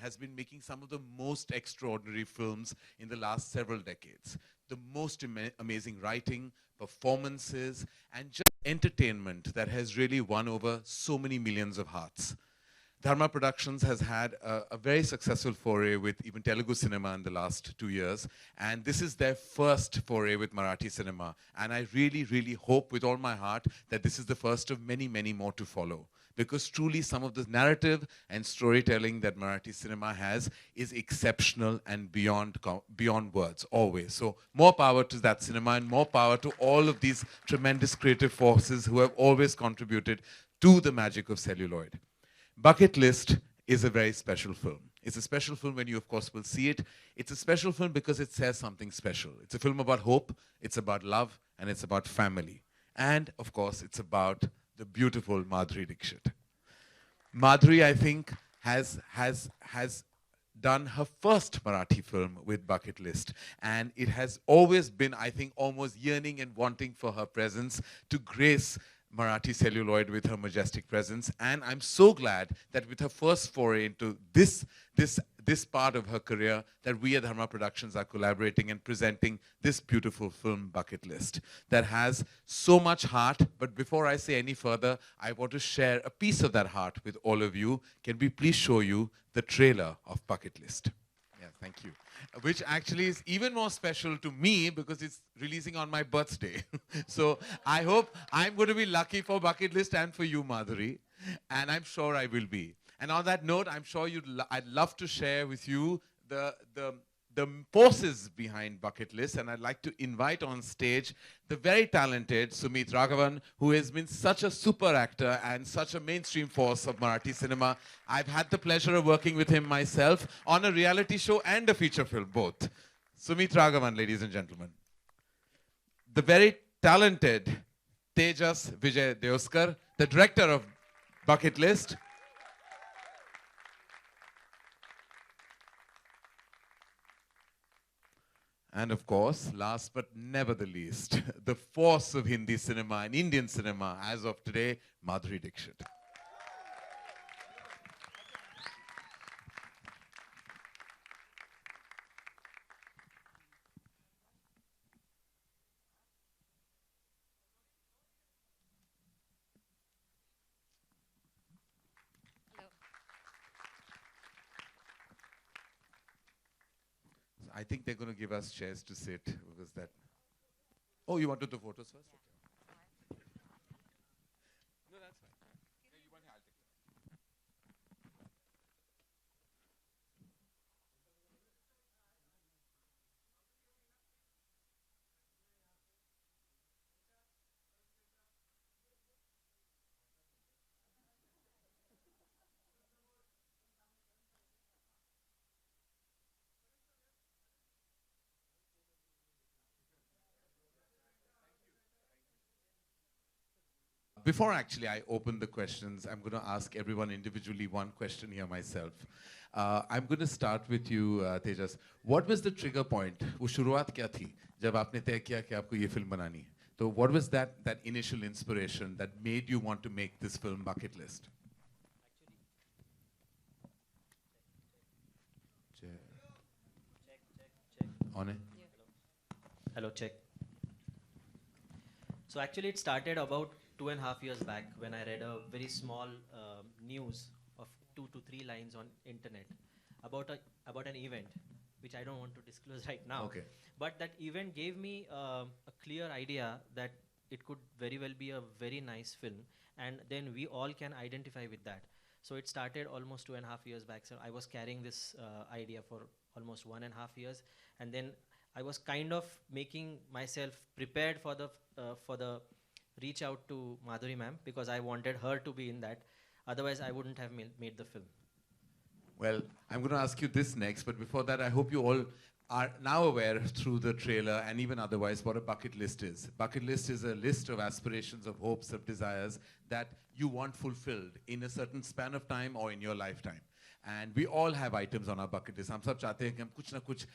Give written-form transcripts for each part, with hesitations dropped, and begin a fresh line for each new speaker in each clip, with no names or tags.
Has been making some of the most extraordinary films in the last several decades. The most amazing writing, performances, and just entertainment that has really won over so many millions of hearts. Dharma Productions has had a very successful foray with even Telugu cinema in the last 2 years, and this is their first foray with Marathi cinema. And I really, really hope with all my heart that this is the first of many, many more to follow. Because truly some of the narrative and storytelling that Marathi cinema has is exceptional and beyond words, always. So more power to that cinema and more power to all of these tremendous creative forces who have always contributed to the magic of celluloid. Bucket List is a very special film. It's a special film when you, of course, will see it. It's a special film because it says something special. It's a film about hope, it's about love, and it's about family. And, of course, it's about the beautiful Madhuri Dixit. Madhuri, I think, has done her first Marathi film with Bucket List. And it has always been, I think, almost yearning and wanting for her presence to grace Marathi celluloid with her majestic presence. And I'm so glad that with her first foray into this part of her career, that we at Dharma Productions are collaborating and presenting this beautiful film, Bucket List, that has so much heart. But before I say any further, I want to share a piece of that heart with all of you. Can we please show you the trailer of Bucket List? Yeah, thank you. Which actually is even more special to me because it's releasing on my birthday. So I hope I'm going to be lucky for Bucket List and for you, Madhuri. And I'm sure I will be. And on that note, I'm sure I'd love to share with you the the forces behind Bucket List, and I'd like to invite on stage the very talented Sumit Raghavan, who has been such a super actor and such a mainstream force of Marathi cinema. I've had the pleasure of working with him myself on a reality show and a feature film, both. Sumit Raghavan, ladies and gentlemen. The very talented Tejas Vijay Deoskar, the director of Bucket List. And of course, last but never the least, the force of Hindi cinema and Indian cinema as of today, Madhuri Dixit. I think they're going to give us chairs to sit because that. Oh, you wanted the photos first? Okay. No, that's fine. Yeah, you want? I'll take that. Before actually I open the questions, I'm going to ask everyone individually one question here myself. I'm going to start with you, Tejas. What was the trigger point? वो शुरुआत क्या थी जब आपने तय किया कि आपको ये film बनानी है? So what was that initial inspiration that made you want to make this film Bucket List? Check. On it.
Hello, check. So actually it started about 2.5 years back when I read a very small news of 2 to 3 lines on internet about an event, which I don't want to disclose right now.
Okay.
But that event gave me a clear idea that it could very well be a very nice film, and then we all can identify with that. So it started almost 2.5 years back. So I was carrying this idea for almost 1.5 years, and then I was kind of making myself prepared for the reach out to Madhuri ma'am, because I wanted her to be in that. Otherwise, I wouldn't have made the film.
Well, I'm going to ask you this next, but before that, I hope you all are now aware through the trailer and even otherwise what a bucket list is. Bucket list is a list of aspirations, of hopes, of desires that you want fulfilled in a certain span of time or in your lifetime. And we all have items on our bucket list. हम सब चाहते हैं कि हम कुछ ना कुछ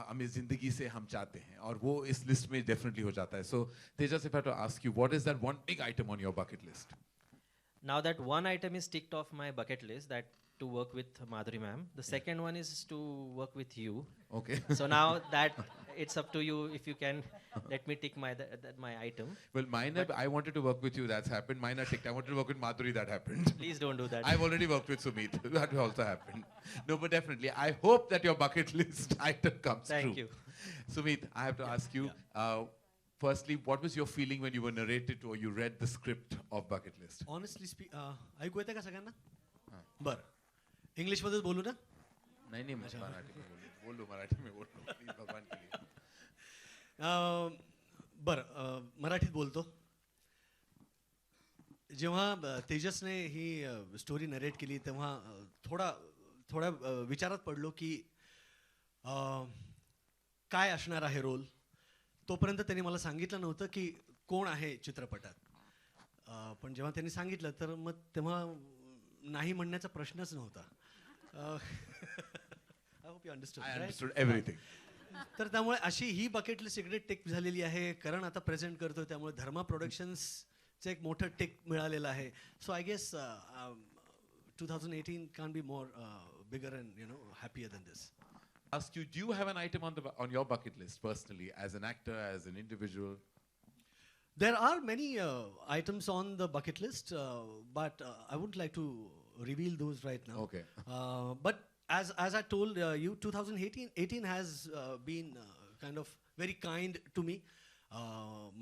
हमें ज़िंदगी से हम चाहते हैं, और वो इस list में definitely हो जाता है. So, Tejas, if I have to ask you, what is that one big item on your bucket list?
Now that one item is ticked off my bucket list, that to work with Madhuri ma'am. The second one is to work with you.
Okay.
So now that it's up to you if you can let me tick my item.
Well, mine, I wanted to work with you, that's happened. Mine are ticked. I wanted to work with Madhuri, that happened.
Please don't do that.
I've already worked with Sumit. That also happened. No, but definitely. I hope that your bucket list item comes true.
Thank you.
Sumit, I have to ask you, firstly, what was your feeling when you were narrated or you read the script of Bucket List?
Honestly speaking, ऐकू येते का सगळ्यांना? बरं. English मध्येच बोलू ना?
नहीं नहीं, मैं मराठी में बोलूँ मराठी में बोलूँ प्लीज भगवान के लिए.
बरं, मराठीत बोलतो. जेव्हा तेजसने ही स्टोरी नरेट केली तेव्हा थोड्या विचारात पडलो की काय असणार आहे रोल. तोपर्यंत त्यांनी मला सांगितलं नव्हतं की कोण आहे चित्रपटात. पण जेव्हा त्यांनी सांगितलं तर मग तेव्हा नाही म्हणण्याचा प्रश्नच नव्हता. I hope you understood.
I understood everything.
तर त्यामुळे अशी ही बकेट लिस्ट इकडे टिक झालेली आहे. करण आता प्रेझेंट करतो त्यामुळे धर्मा प्रोडक्शन्सचं एक मोठं टिक मिळालेलं आहे. So I guess 2018 can be more bigger and happier than this.
Ask you, do you have an item on your bucket list personally, as an actor, as an individual?
There are many items on the bucket list, but I wouldn't like to reveal those right now.
Okay.
But as I told you, 2018 has been kind of very kind to me.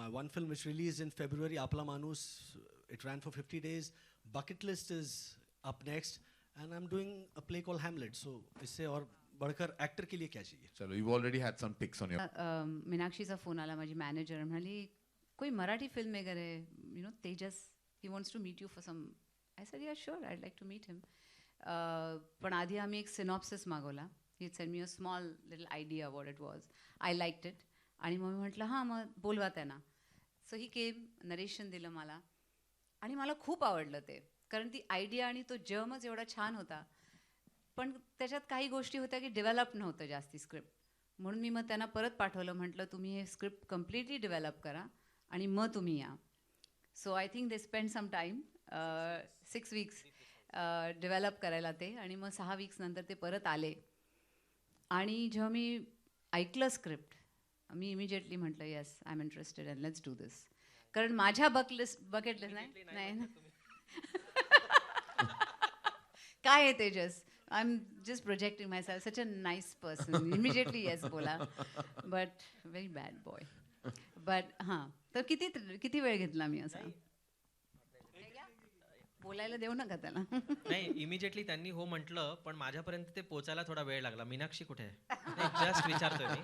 My one film which released in February, Apla Manus, it ran for 50 days. Bucket List is up next, and I'm doing a play called Hamlet. So इससे और बढ़कर actor के लिए क्या चाहिए?
Chalo, you've already had some picks on your.
मीनाक्षीचा phone आला, माझी मॅनेजर म्हणाली कोई मराठी फिल्म मेकर है, you know Tejas, he wants to meet you for some. I said ya sure, I'd like to meet him. पण आधी आम्ही एक सिनॉप्सिस मागवला. He send me a small little idea what it was. I liked it. आणि मग मी म्हटलं हां मग बोलवा त्यांना. सो ही केम, नरेशन दिलं मला आणि मला खूप आवडलं ते, कारण ती आयडिया आणि तो जर्मच एवढा छान होता. पण त्याच्यात काही गोष्टी होत्या की डेव्हलप नव्हतं जास्ती स्क्रिप्ट. म्हणून मी मग त्यांना परत पाठवलं, म्हटलं तुम्ही हे स्क्रिप्ट कम्प्लिटली डेव्हलप करा आणि मग तुम्ही या. So I think they spend some time, 6 weeks develop करायला ते. आणि मग 6 वीक्स नंतर ते परत आले. आणि जेव्हा मी ऐकलं स्क्रिप्ट, मी इमिजिएटली म्हटलं yes, I am interested and let's do this. कारण माझ्या बकेट लिस्ट नाही ना. काय आहे Tejas, I am just projecting myself, such a nice person. Immediately yes बोला, but very bad boy. But हां, तर किती वेळ घेतला मी असा बोलायला, देऊ नका त्याला.
नाही, इमिजिएटली त्यांनी हो म्हटलं, पण माझ्यापर्यंत ते पोचायला थोडा वेळ लागला. मीनाक्षी कुठे आहे जस्ट विचारतोय मी.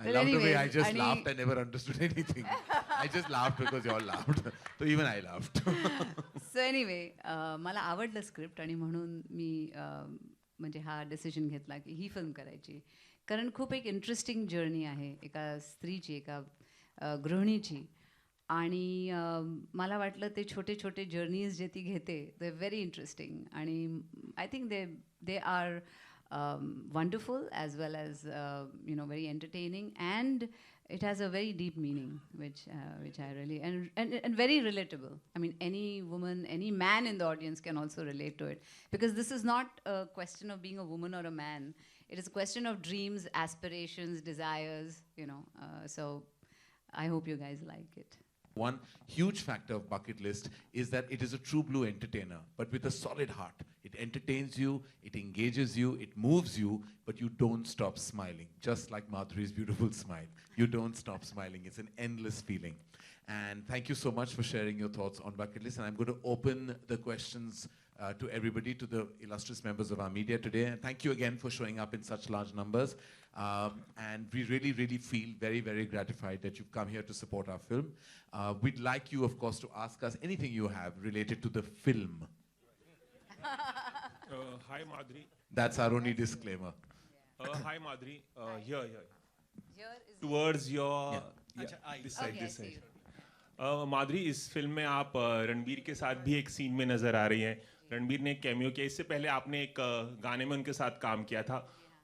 I love the way I just
आणि-
laughed. I never understood anything. I just laughed because you all laughed. So even I laughed.
So anyway, मला आवडलं स्क्रिप्ट आणि म्हणून मी म्हणजे हा डिसिजन घेतला की ही फिल्म करायची. कारण खूप एक इंटरेस्टिंग जर्नी आहे एका स्त्रीची, एका गृहिणीची. आणि मला वाटलं ते छोटे छोटे जर्नीज जे ती घेते, दे व्हेरी इंटरेस्टिंग. आणि I think they are wonderful as well as very entertaining, and it has a very deep meaning which I really and very relatable. I mean, any woman, any man in the audience can also relate to it, because this is not a question of being a woman or a man. It is a question of dreams, aspirations, desires, so I hope you guys like it.
One huge factor of Bucket List is that it is a true blue entertainer, but with a solid heart. It entertains you, it engages you, it moves you, but you don't stop smiling. Just like Madhuri's beautiful smile. You don't stop smiling. It's an endless feeling. And thank you so much for sharing your thoughts on Bucket List. And I'm going to open the questions to everybody, to the illustrious members of our media today. And thank you again for showing up in such large numbers. And we really, really feel very, very gratified that you've come here to support our film. We'd like you, of course, to ask us anything you have related to the film.
Hi, Madhuri.
That's our only disclaimer.
Hi, Madhuri. Here.
Here is
Towards your...
अच्छा, आई.
this side,
Okay, I
this
see
side.
you.
माधुरी, इस film में आप रणबीर के साथ भी एक scene में नजर आ रही हैं. रणबीर ने एक कैमियो किया. इससे पहले आपने एक गाने में उनके साथ काम किया था.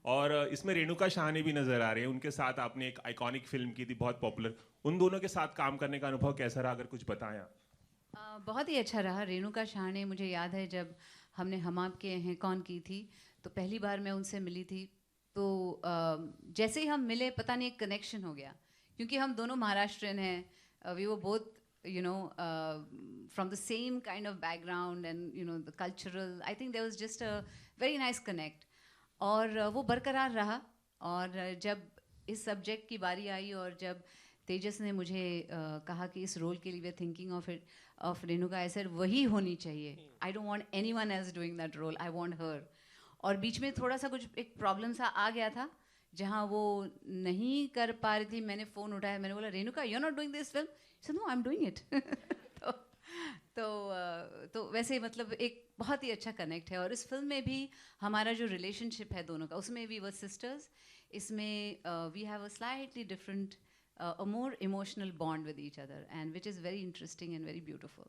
और इसमें रेणुका शाहने भी नजर आ रही है. उनके साथ आपने एक आइकॉनिक फिल्म की थी, बहुत पॉपुलर. उन दोनों के साथ काम करने का अनुभव कैसा रहा, अगर कुछ बताएं आप.
बहुत ही अच्छा रहा. रेणुका शाहने, मुझे याद है जब हमने हम आपके हैं कौन की थी, तो पहली बार मैं उनसे मिली थी. तो जैसे ही हम मिले, पता नहीं एक कनेक्शन हो गया, क्योंकि हम दोनों महाराष्ट्रियन हैं. We were both from the same kind of background, and the cultural, I think there was just a very nice connect. और वो बरकरार रहा. और जब इस सब्जेक्ट की बारी आई और जब तेजस ने मुझे कहा कि इस रोल के लिए we are thinking of Renuka, I said वही होनी चाहिए. I don't want anyone else doing that role, I want her. और बीच में थोड़ा सा कुछ एक प्रॉब्लम सा आ गया था, जहाँ वो नहीं कर पा रही थी. मैंने फ़ोन उठाया, मैंने बोला Renuka, you are not doing this film. So no, I am doing it. तो वैसे मतलब एक बहुत ही अच्छा कनेक्ट है. और इस फिल्म में भी हमारा जो रिलेशनशिप है दोनों का, उसमें वी वर सिस्टर्स. इसमें we have a slightly different, a more emotional bond with each other, and which is very interesting and very beautiful.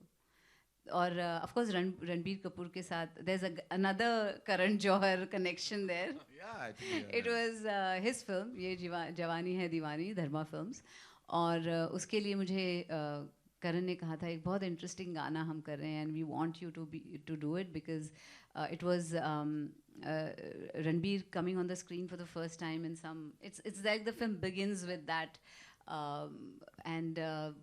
और of course रणबीर कपूर के साथ there's another Karan Johar connection there.
Yeah, I think
It was his film, ये जवानी है दीवानी, धर्मा films. और उसके लिए मुझे करण ने कहा था एक बहुत इंटरेस्टिंग गाना हम कर रहे हैं, and we want you to do it, because it was Ranbir coming on the screen for the first time in some, it's like the film begins with that, and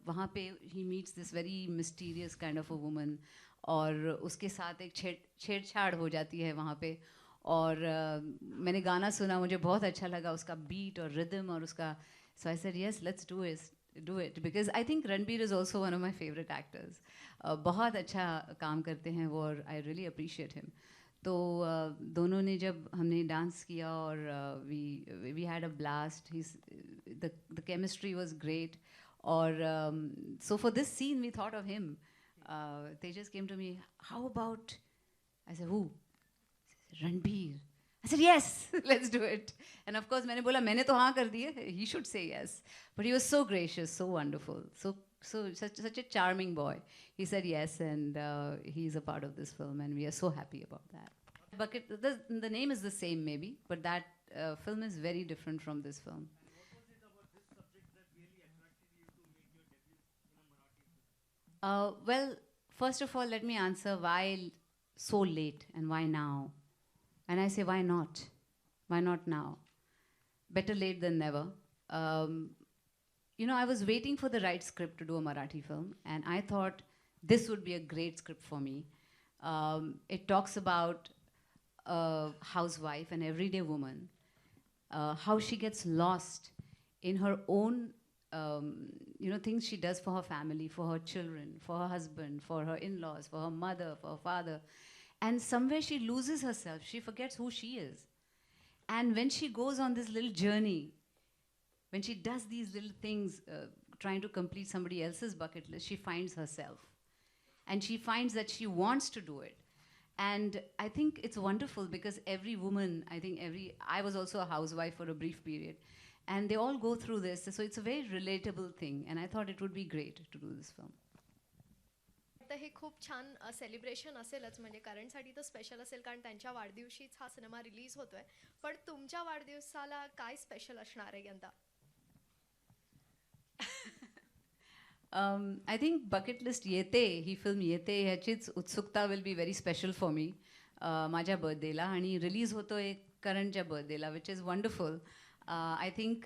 वहाँ पे he meets this very mysterious kind of a woman, और उसके साथ एक छेड़छाड़ हो जाती है वहाँ पे. और मैंने गाना सुना, मुझे बहुत अच्छा लगा उसका बीट और रिदम और उसका. So I said yes, let's do it, because I think Ranbir is also one of my favorite actors. बहुत अच्छा काम करते हैं वो, और I really appreciate him. तो दोनों ने जब हमने डांस किया और we had a blast, the chemistry was great. और so for this scene we thought of him. Tejas came to me, how about, I said, who? Ranbir. I said, yes, let's do it. And of course, मैंने बोला मैंने तो हाँ कर दी है, he should say yes. But he was so gracious, so wonderful, such a charming boy. He said yes, and he's a part of this film, and we are so happy about that. The name is the same maybe, but that film is very different from this film. Well, first of all, let me answer why so late and why now. And I say, why not? Why not now? Better late than never. I was waiting for the right script to do a Marathi film, and I thought this would be a great script for me. It talks about a housewife, an everyday woman, how she gets lost in her own things she does for her family, for her children, for her husband, for her in-laws, for her mother, for her father. And somewhere she loses herself. She forgets who she is. And when she goes on this little journey, when she does these little things, trying to complete somebody else's bucket list, she finds herself. And she finds that she wants to do it. And I think it's wonderful because every woman, I was also a housewife for a brief period. And they all go through this, so it's a very relatable thing, and I thought it would be great to do this film.
तर हे खूप छान celebration असेलच, म्हणजे करणसाठी तर special असेल कारण त्यांच्या वाढदिवशीच हा सिनेमा रिलीज होतोय. पण तुमच्या वाढदिवसाला काय स्पेशल असणार आहे यंदा?
I think Bucket List येते, ही फिल्म येते ह्याचीच उत्सुकता will be very special for me. माझ्या बर्थडेला, आणि रिलीज होतोय करणच्या बर्थडेला, which is wonderful. I think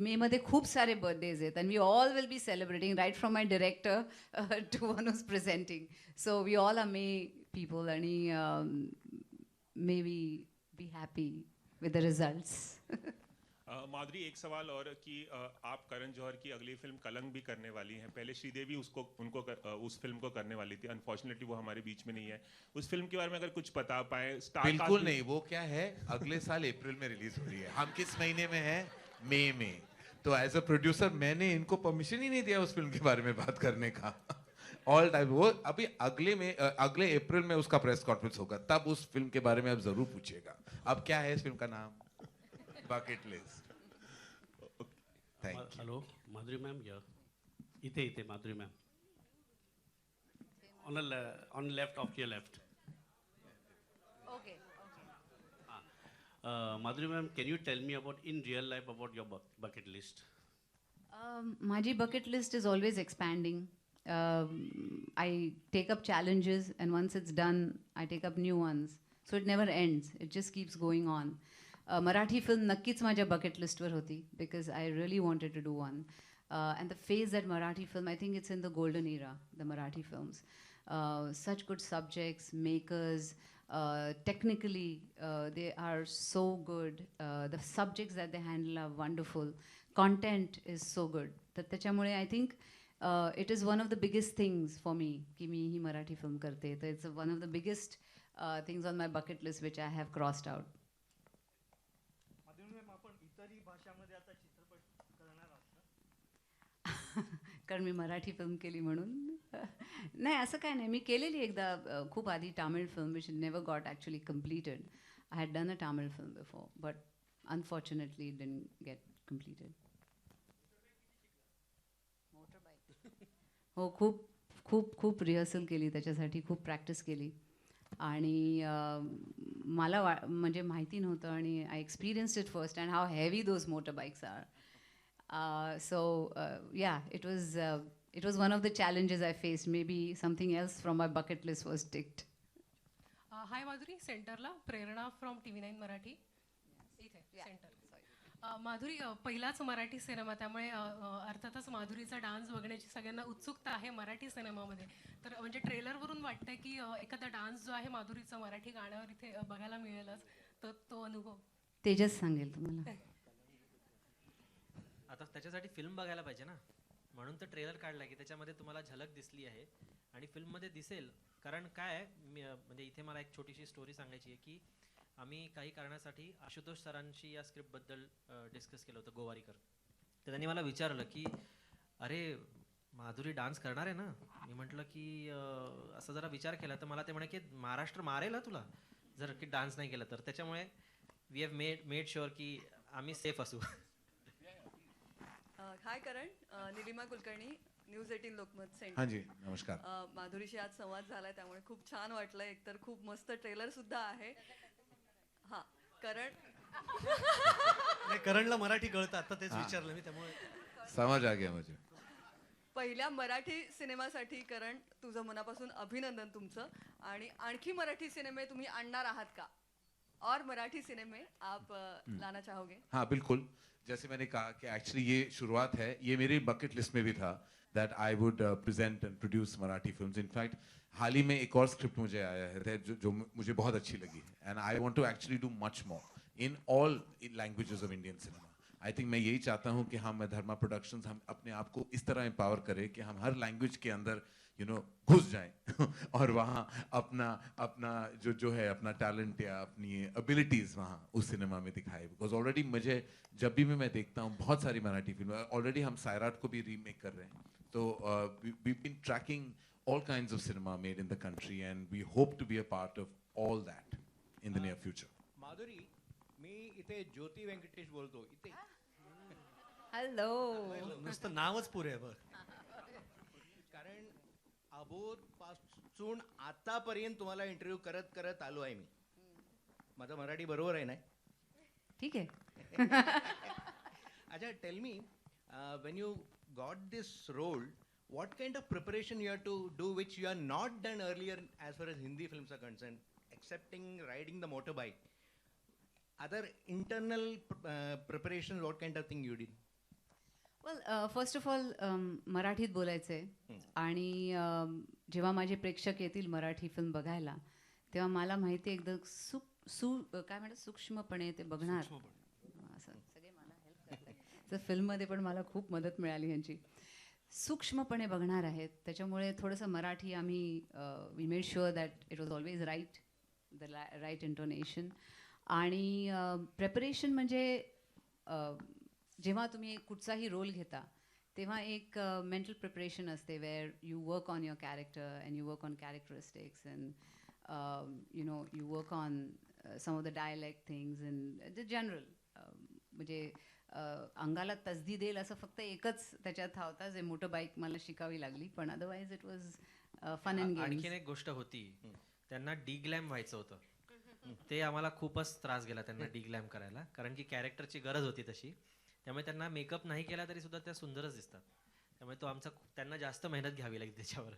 मेमध्ये खूप सारे बर्थडेज आहेत, and we all will be celebrating, right from my director to one who's presenting. So we all are May people, and may we be happy with the results.
माधुरी, एक सवाल और कि आप करण जौहर की अगली फिल्म कलंक भी करने वाली हैं. पहले श्रीदेवी उस फिल्म को करने वाली थी. अनफॉर्चुनेटली वो हमारे बीच में नहीं है. उस फिल्म के बारे में अगर कुछ बता पाए.
बिल्कुल नहीं. वो क्या है, अगले साल अप्रैल में रिलीज हो रही है. हम किस महीने में हैं? मई में. तो एज अ प्रोड्यूसर मैंने इनको परमिशन ही नहीं दिया उस फिल्म के बारे में बात करने का. ऑल टाइम वो अभी अगले अप्रैल में उसका प्रेस कॉन्फ्रेंस होगा, तब उस फिल्म के बारे में आप जरूर पूछिएगा. अब क्या है इस फिल्म का नाम? Bucket list.
Hello, Madhuri ma'am here. Ite, Madhuri ma'am. On left of your left.
Okay.
Madhuri ma'am, can you tell me about in real life about your bucket list?
माझी bucket list is always expanding. I take up challenges, and once it's done, I take up new ones. So it never ends. It just keeps going on. Marathi film नक्कीच माझ्या bucket लिस्टवर होती, because I really wanted to do one. And the phase that Marathi film, I think it's in the golden era, the Marathi films. Such good subjects, makers, technically they are so good. The subjects that they handle are wonderful. Content is so good. तर त्याच्यामुळे I think it is one of the biggest things for me की मी ही Marathi film करते. तर it's one of the biggest things on my bucket list which I have crossed out. कारण मी Marathi film केली म्हणून. नाही, असं काय नाही. मी केलेली एकदा खूप आधी Tamil film which never got actually completed. I had done a Tamil film before, but unfortunately it didn't get completed. हो, खूप खूप खूप रिहर्सल केली त्याच्यासाठी, खूप प्रॅक्टिस केली. आणि मला म्हणजे माहिती नव्हतं, आणि I experienced it first and how heavy those motor bikes are. Yeah, it was one of the challenges I faced. Maybe something else from my bucket list was ticked.
Hi Madhuri, सेंटरला प्रेरणा from TV9 Marathi. इथे centre. माधुरी, पहिलाच Marathi cinema, त्यामुळे अर्थातच माधुरीचा dance बघण्याची सगळ्यांना उत्सुकता आहे मराठी सिनेमामध्ये. तर म्हणजे ट्रेलरवरून वाटतंय की एखादा डान्स जो आहे माधुरीचा मराठी गाण्यावर इथे बघायला मिळेलच. तर तो अनुभव
तेजस सांगेल तुम्हाला.
आता त्याच्यासाठी फिल्म बघायला पाहिजे ना, म्हणून तर ट्रेलर काढला की त्याच्यामध्ये तुम्हाला झलक दिसली आहे. आणि फिल्ममध्ये दिसेल. कारण काय आहे, म्हणजे इथे मला एक छोटीशी स्टोरी सांगायची आहे की आम्ही काही कारणासाठी आशुतोष सरांशी या स्क्रिप्टबद्दल डिस्कस केलं होतं, गोवारीकर. तर त्यांनी मला विचारलं की अरे माधुरी डान्स करणार आहे ना. मी म्हटलं की असं जरा विचार केला तर मला ते म्हणे की महाराष्ट्र मारेल तुला जर की डान्स नाही केला तर. त्याच्यामुळे वी हॅव मेड शुअर की आम्ही सेफ असू.
हाय करण, निलिमा कुलकर्णी, न्यूज 18 लोकमत सेंटर.
हाँ जी, नमस्कार.
माधुरीशी आज संवाद झालाय त्यामुळे खूप छान वाटलं. एकतर खूप मस्त ट्रेलर सुद्धा आहे. हा करण
नाही, करणला मराठी कळतं, आता तेच विचारलं मी, त्यामुळे
समझ आ गया मुझे.
पहिल्या मराठी सिनेमासाठी करण तुझं मनापासून अभिनंदन तुमचं. आणि आणखी मराठी सिनेमे तुम्ही आणणार आहात का? और मराठी सिनेमे आप लाना चाहोगे?
हाँ बिल्कुल. जैसे मैंने कहा कि एक्चुअली ये शुरुआत है, ये मेरी बकेट लिस्ट में भी था that I would present and produce Marathi films. In fact हाल ही में एक और स्क्रिप्ट मुझे आया है जो मुझे बहुत अच्छी लगी, and I want to actually do much more in all languages of Indian cinema. I think मैं यही चाहता हूँ कि हम धर्मा प्रोडक्शंस हम अपने आप को इस तरह एम्पावर करें कि हम हर लैंग्वेज के अंदर घुस जाएं और वहाँ अपना जो है अपना टैलेंट या अपनी एबिलिटीज वहाँ उस सिनेमा में दिखाए. बिकॉज ऑलरेडी मुझे जब भी मैं देखता हूँ बहुत सारी मराठी फिल्में, ऑलरेडी हम सायराट को भी रीमेक कर रहे हैं. तो we been tracking all kinds of cinema made in the country, and we hope to be a part of all that in the near future.
माधुरी, मी इथे ज्योती व्यंकटेश बोलतो. इथे
हॅलो.
नुसतं नावच पुरे आहे बघ.
कारण अबोध पासून आतापर्यंत तुम्हाला इंटरव्ह्यू करत करत आलो आहे मी. माझं मराठी बरोबर आहे ना?
ठीक आहे.
अच्छा, tell me, when you got this role, what kind of preparation you have to do which you have not done earlier as far as Hindi films are concerned, excepting riding the motorbike? Other internal preparations, what kind of thing you did?
Well first of all मराठीत बोलायचं आहे. आणि जेव्हा माझे प्रेक्षक येतील Marathi film बघायला तेव्हा मला माहिती आहे एकदम काय म्हणतात सूक्ष्मपणे ते बघणार. असं सगळे मला हेल्प करतात. तर फिल्ममध्ये पण मला खूप मदत मिळाली यांची. सूक्ष्मपणे बघणार आहेत, त्याच्यामुळे थोडंसं मराठी आम्ही we made sure that it was always right, the right intonation. आणि प्रेपरेशन म्हणजे जेव्हा तुम्ही कुठचाही रोल घेता तेव्हा एक मेंटल प्रिपरेशन असते where you work on your character and you work on characteristics and you work on some of the dialect things and the general. म्हणजे अंगाला तसदी देईल असं फक्त एकच त्याच्यात होता जे मोटर बाईक मला शिकावी लागली, पण otherwise it was fun and games.
आणखीन एक गोष्ट होती, त्यांना डिग्लॅम व्हायचं होतं. ते आम्हाला खूपच त्रास गेला त्यांना डिग्लॅम करायला, कारण की कॅरेक्टरची गरज होती तशी. त्यामुळे त्यांना मेकअप नाही केला तरी सुद्धा त्या सुंदरच दिसतात. त्यामुळे तो आमचा त्यांना जास्त मेहनत घ्यावी लागली त्याच्यावर.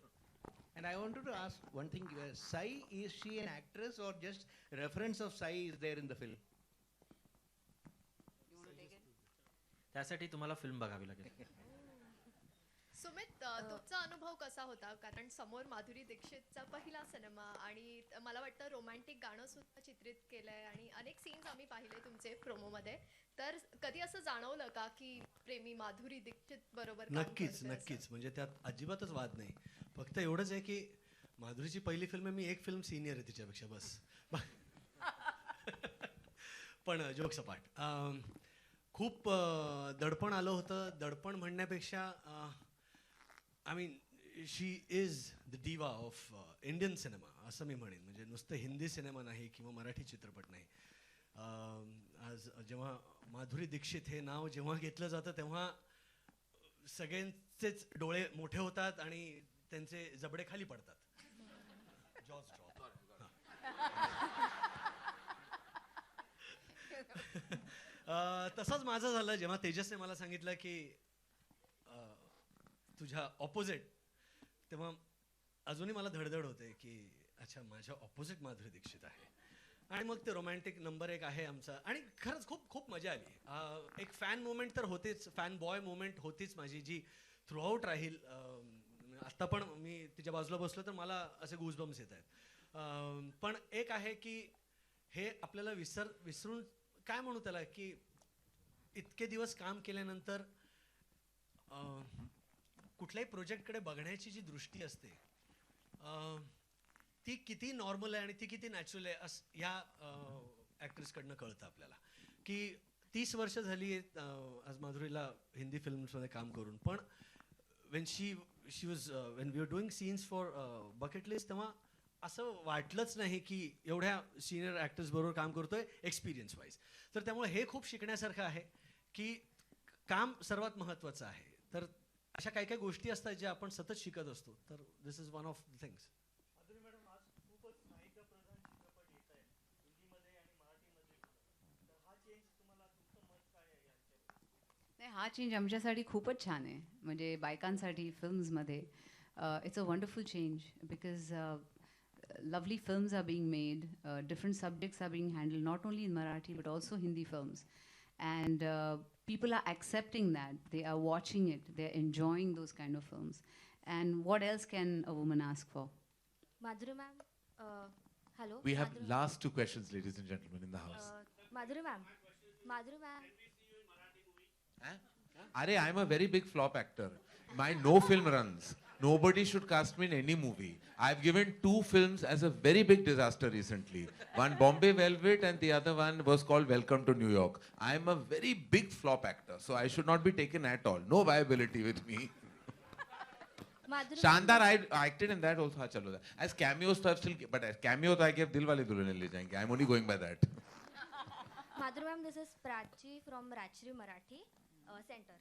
And I wanted to ask one thing. Sai, is she an actress or just reference of Sai is there in the film?
त्यासाठी तुम्हाला फिल्म बघावी लागेल.
सुमित, तुमचा अनुभव कसा होता? कारण समोर माधुरी दीक्षितचा पहिला सिनेमा आणि मला वाटतं रोमॅन्टिक गाणं सुद्धा चित्रित केलंय आणि अनेक सीन्स आम्ही पाहिले तुमचे प्रोमोमध्ये. तर कधी असं जाणवलं का की प्रेमी माधुरी दीक्षित बरोबर?
नक्कीच. म्हणजे त्यात अजिबातच वाद नाही. फक्त एवढंच आहे की माधुरीची पहिली फिल्म आहे, मी एक फिल्म सिनियर आहे तिच्यापेक्षा, बस. पण जोक सपाट. खूप दडपण आलं होतं. दडपण म्हणण्यापेक्षा I mean she is the diva of Indian cinema असं मी म्हणेन. म्हणजे नुसतं हिंदी सिनेमा नाही किंवा मराठी चित्रपट नाही. आज जेव्हा माधुरी दीक्षित हे नाव जेव्हा घेतलं जातं तेव्हा सगळ्यांचेच डोळे मोठे होतात आणि त्यांचे जबडे खाली पडतात. तसंच माझं झालं जेव्हा तेजसने मला सांगितलं की तुझ्या ऑपोजिट, तेव्हा अजूनही मला धडधड होते की अच्छा माझ्या ऑपोजिट माधुरी दीक्षित आहे. आणि मग ते रोमॅन्टिक नंबर 1 आहे आमचा. आणि खरंच खूप खूप मजा आली. एक फॅन मोमेंट तर होतेच, फॅन बॉय मोमेंट होतीच माझी, जी थ्रूआउट राहील. आत्ता पण मी तिच्या बाजूला बसलो तर मला असे गुजबम्स येत आहेत. पण एक आहे की हे आपल्याला विसरून काय म्हणू त्याला, की इतके दिवस काम केल्यानंतर कुठल्याही प्रोजेक्टकडे बघण्याची जी दृष्टी असते ती किती नॉर्मल आहे आणि ती किती नॅचरल आहे असं ह्या ॲक्ट्रेसकडनं कळतं आपल्याला की 30 वर्ष झाली आहेत आज माधुरीला हिंदी फिल्म्समध्ये काम करून. पण when she was when we are doing scenes for Bucket List तेव्हा असं वाटलंच नाही की एवढ्या सिनियर ॲक्टर्सबरोबर काम करतोय एक्सपिरियन्स वाईज. तर त्यामुळे हे खूप शिकण्यासारखं आहे की काम सर्वात महत्त्वाचं आहे. तर अशा काही काही गोष्टी असतात ज्या आपण सतत शिकत असतो. तर this is one of the things.
नाही, हा चेंज आमच्यासाठी खूपच छान आहे. म्हणजे बायकांसाठी फिल्म्समध्ये it's a wonderful change because lovely films are being made, different subjects are being handled, not only in Marathi but also Hindi films. And people are accepting that. They are watching it. They are enjoying those kind of films. And what else can a woman ask for?
Madhuri ma'am, hello.
We have
Madhuri
last two questions, ladies and gentlemen, in the house.
Madhuri ma'am. Madhuri ma'am.
Arey, I'm a very big flop actor. My no film runs. Nobody should cast me in any movie. I've given 2 films as a very big disaster recently. One Bombay Velvet and the other one was called Welcome to New York. I'm a very big flop actor, so I should not be taken at all. No viability with me.
Madhuri
Shandar, I acted in that also. Chalo. As cameos, so I've still, but as cameos, I gave Dil Wale Dulhaniya Le Jayenge. I'm only going by that.
Madhuri ma'am, this is Prachi from Rachri Marathi Center.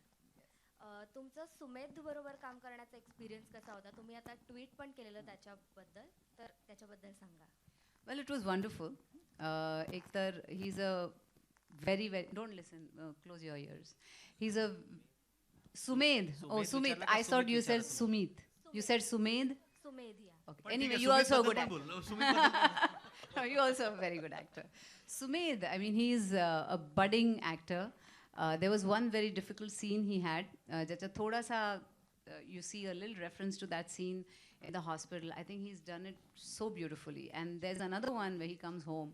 तुमचं सुमेध बरोबर काम करण्याचा experience कसा होता? तुम्ही आता tweet पण केलेलं त्याच्याबद्दल, तर त्याच्याबद्दल सांगा.
Well, it was wonderful. Ektar, he's a very, very, don't listen, close your ears. He's a Sumedh. Oh, Sumit. I thought you said Sumit. You said Sumedh?
Sumedh या.
Okay. Anyway, you also a good actor. No, you also a very good actor. Sumedh, I mean, he's a budding actor. There was one very difficult scene he had. Thoda sa, you see a little reference to that scene in the hospital. I think he's done it so beautifully. And there's another one where he comes home.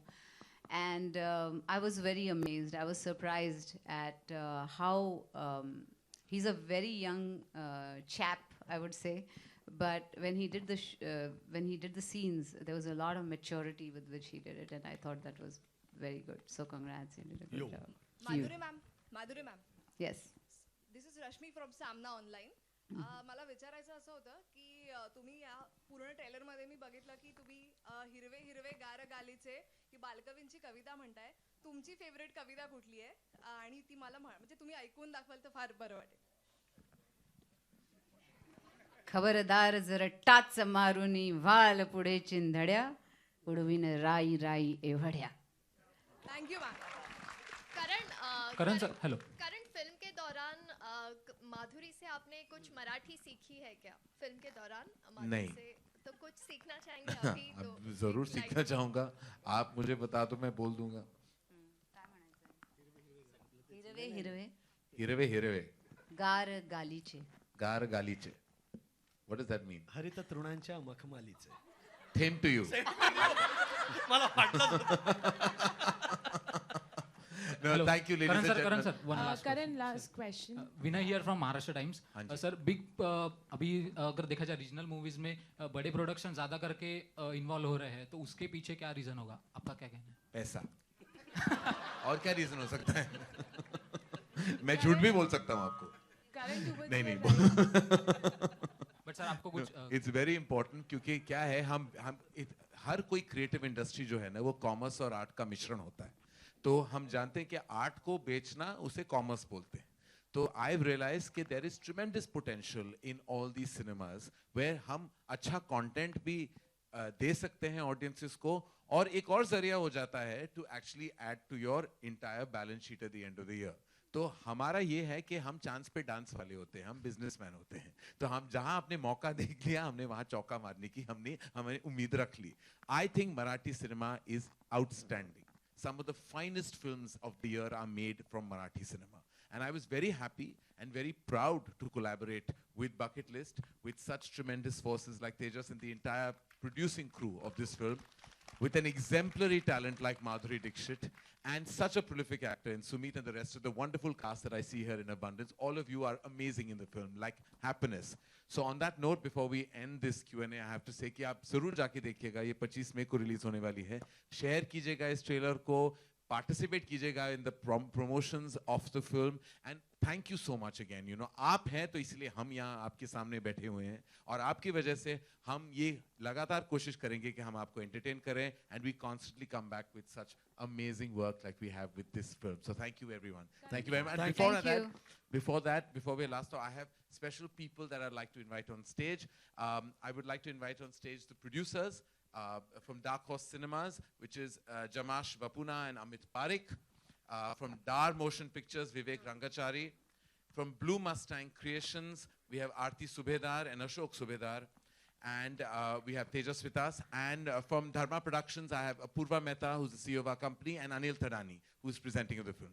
And I was very amazed. I was surprised at how he's a very young chap, I would say. But when he did the scenes, there was a lot of maturity with which he did it, and I thought that was very good. So congrats, you did a good job.
Madhuri ma'am.
Yes.
This is Rashmi from सामना online. मला विचारायचं असं होतं की तुम्ही या पूर्ण ट्रेलरमध्ये मी बघितलं की तुम्ही हिरवे हिरवे गार गालीचे ही बालकवींची कविता म्हणताय. तुमची फेवरेट कविता कुठली आहे आणि ती मला म्हणजे तुम्ही ऐकून दाखवाल तर फार बरं वाटेल.
खबरदार जर टाच मारुनी वाल पुढे चिंधड्या उडवीन राई राई एवढ्या.
Thank you ma'am.
Karan sir, hello. Karan, film के दौरान माधुरी से आपने कुछ मराठी सीखी है क्या? फिल्म के दौरान माधुरी से तो कुछ सीखना चाहेंगे अभी? तो
जरूर सीखना चाहूंगा. आप मुझे बता दो, मैं बोल दूंगा.
हिरवे हिरवे
हिरवे हिरवे
गार गालीचे.
गार गालीचे. What does that mean?
हरित तृणांच्या मखमालीचे.
Same to you.
मला वाटलं.
No, thank you, ladies and gentlemen.
Karan sir, one last
Karan, last question.
Vinay here from Maharashtra Times. Sir big अभी अगर देखा जाए रीजनल मूवीज में बड़े प्रोडक्शन ज्यादा करके इन्वॉल्व हो रहे हैं, तो उसके पीछे क्या रीजन होगा? आपका क्या कहना है?
पैसा. और क्या रीजन हो सकता है? मैं झूठ भी बोल सकता हूँ आपको. नहीं नहीं.
बट सर आपको कुछ
इट्स वेरी इंपॉर्टेंट, क्योंकि क्या है, हम हर कोई क्रिएटिव इंडस्ट्री जो है ना, वो कॉमर्स और आर्ट का मिश्रण होता है. तो हम जानते हैं कि आर्ट को बेचना उसे कॉमर्स बोलते हैं. तो आई रियलाइज कि there is tremendous potential in all the cinemas where हम अच्छा कंटेंट भी दे सकते हैं ऑडियंसेस को, और एक और जरिया हो जाता है to actually add to your entire balance sheet at the end of the year. तो हमारा ये है कि हम चांस पे डांस वाले होते हैं, हम बिजनेसमैन होते हैं. तो हम जहां आपने मौका देख लिया, हमने वहां चौका मारने की हमें उम्मीद रख ली. I think Marathi cinema is outstanding. Some of the finest films of the year are made from Marathi cinema. And I was very happy and very proud to collaborate with Bucket List, with such tremendous forces like Tejas and the entire producing crew of this film. with an exemplary talent like Madhuri Dixit, and such a prolific actor in Sumit and the rest of the wonderful cast that I see here in abundance. All of you are amazing in the film, like happiness. So on that note, before we end this Q&A, I have to say कि आप जरूर जाके देखिएगा, ये 25 मई को release होने वाली है. शेयर कीजिएगा इस ट्रेलर को, participate कीजिएगा in the promotions of the film, and thank you so much again. You know, आप हैं तो इसलिए हम यहाँ आपके सामने बैठे हुए हैं, और आपकी वजह से हम ये लगातार कोशिश करेंगे कि हम आपको entertain करें, and we constantly come back with such amazing work like we have with this film. So thank you everyone. Thank you very much. And before we last talk, I have special people that I'd like to invite on stage. I would like to invite on stage the producers from Dark Horse Cinemas, which is Jamash Vapuna and Amit Parekh. From Dar Motion Pictures, Vivek Rangachari. From Blue Mustang Creations, we have Aarti Subedar and Ashok Subedar. And we have Tejas with us. And from Dharma Productions, I have Apurva Mehta, who's the CEO of our company, and Anil Thadani, who's presenting of the film.